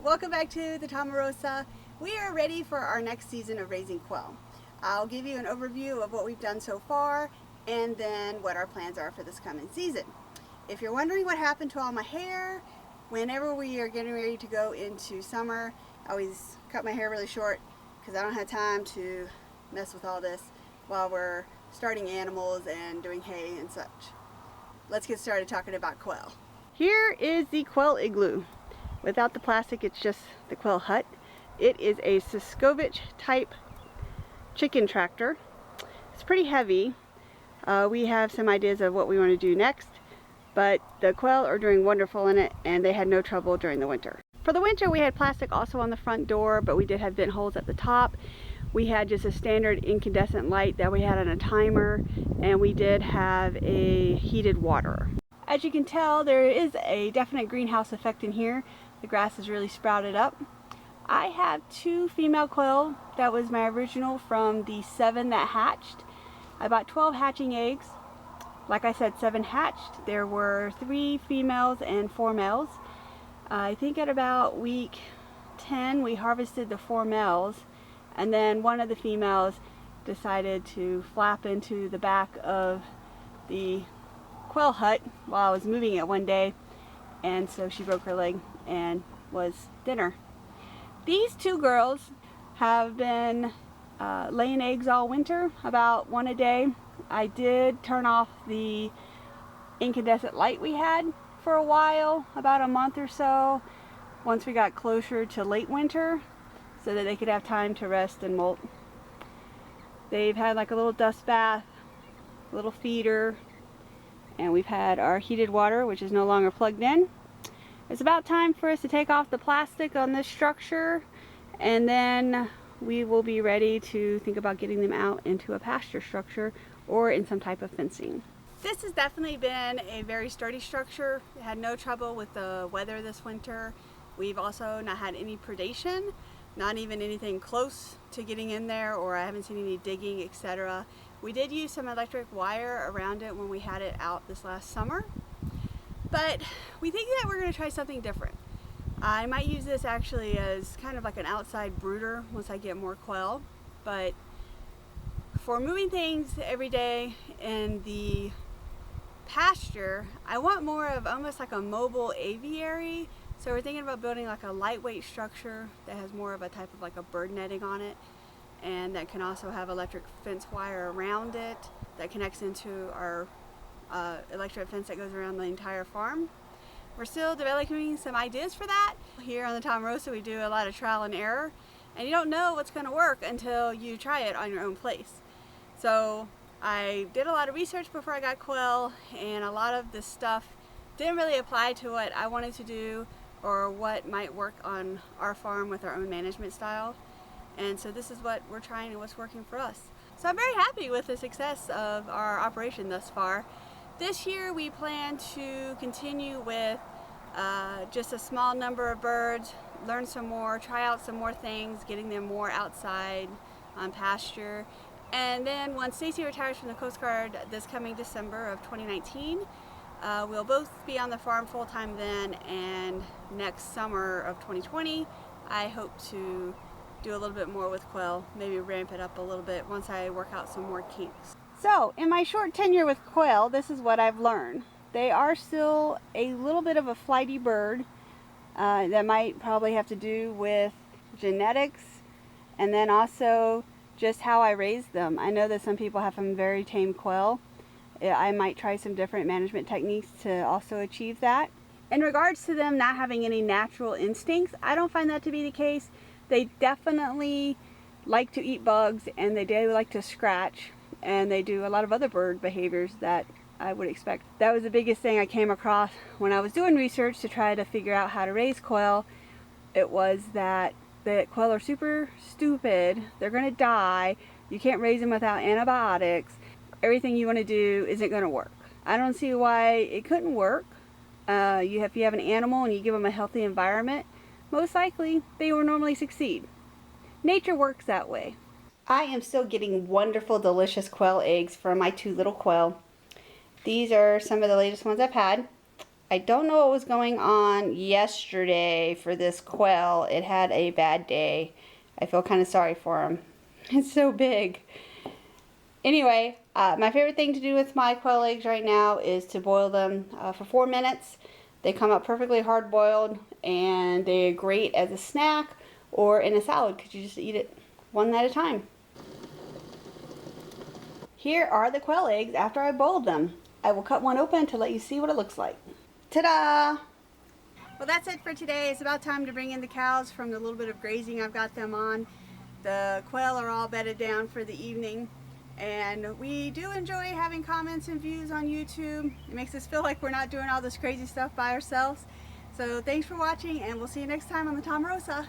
Welcome back to the Tomarosa. We are ready for our next season of raising quail. I'll give you an overview of what we've done so far and then what our plans are for this coming season. If you're wondering what happened to all my hair, whenever we are getting ready to go into summer, I always cut my hair really short because I don't have time to mess with all this while we're starting animals and doing hay and such. Let's get started talking about quail. Here is the quail igloo. Without the plastic, it's just the quail hut. It is a Siskovich type chicken tractor. It's pretty heavy. We have some ideas of what we want to do next, but the quail are doing wonderful in it and they had no trouble during the winter. For the winter, we had plastic also on the front door, but we did have vent holes at the top. We had just a standard incandescent light that we had on a timer, and we did have a heated water. As you can tell, there is a definite greenhouse effect in here. The grass is really sprouted up. I have 2 female quail. That was my original from the 7 that hatched. I bought 12 hatching eggs. Like I said, 7 hatched. There were 3 females and 4 males. I think at about week 10 we harvested the 4 males, and then one of the females decided to flap into the back of the quail hut while I was moving it one day, and so she broke her leg and was dinner. These 2 girls have been laying eggs all winter, about 1 a day. I did turn off the incandescent light we had for a while, about a month or so, once we got closer to late winter, so that they could have time to rest and molt. They've had like a little dust bath, a little feeder, and we've had our heated water, which is no longer plugged in. It's about time for us to take off the plastic on this structure, and then we will be ready to think about getting them out into a pasture structure or in some type of fencing. This has definitely been a very sturdy structure. It had no trouble with the weather this winter. We've also not had any predation, not even anything close to getting in there, or I haven't seen any digging, etc. We did use some electric wire around it when we had it out this last summer, but we think that we're going to try something different. I might use this actually as kind of like an outside brooder once I get more quail, but for moving things every day in the pasture, I want more of almost like a mobile aviary. So we're thinking about building like a lightweight structure that has more of a type of like a bird netting on it, and that can also have electric fence wire around it that connects into our electric fence that goes around the entire farm. We're still developing some ideas for that. Here on the Tomarosa, we do a lot of trial and error, and you don't know what's going to work until you try it on your own place. So I did a lot of research before I got quail, and a lot of this stuff didn't really apply to what I wanted to do or what might work on our farm with our own management style. And so this is what we're trying and what's working for us. So I'm very happy with the success of our operation thus far. This year we plan to continue with just a small number of birds, learn some more, try out some more things, getting them more outside on pasture. And then once Stacy retires from the Coast Guard this coming December of 2019, we'll both be on the farm full-time then, and next summer of 2020 I hope to do a little bit more with quail, maybe ramp it up a little bit once I work out some more kinks. So in my short tenure with quail, this is what I've learned. They are still a little bit of a flighty bird. That might probably have to do with genetics, and then also just how I raise them. I know that some people have some very tame quail. I might try some different management techniques to also achieve that. In regards to them not having any natural instincts, I don't find that to be the case. They definitely like to eat bugs, and they do like to scratch, and they do a lot of other bird behaviors that I would expect. That was the biggest thing I came across when I was doing research to try to figure out how to raise quail. It was that the quail are super stupid. They're going to die. You can't raise them without antibiotics. Everything you want to do isn't going to work. I don't see why it couldn't work. If you have an animal and you give them a healthy environment, most likely they will normally succeed. Nature works that way. I am still getting wonderful, delicious quail eggs from my 2 little quail. These are some of the latest ones I've had. I don't know what was going on yesterday for this quail. It had a bad day. I feel kind of sorry for him. It's so big. Anyway, my favorite thing to do with my quail eggs right now is to boil them for 4 minutes. They come out perfectly hard boiled, and they're great as a snack or in a salad because you just eat it one at a time. Here are the quail eggs after I boiled them. I will cut one open to let you see what it looks like. Ta-da! Well, that's it for today. It's about time to bring in the cows from the little bit of grazing I've got them on. The quail are all bedded down for the evening. And we do enjoy having comments and views on YouTube. It makes us feel like we're not doing all this crazy stuff by ourselves. So thanks for watching, and we'll see you next time on the Tomarosa.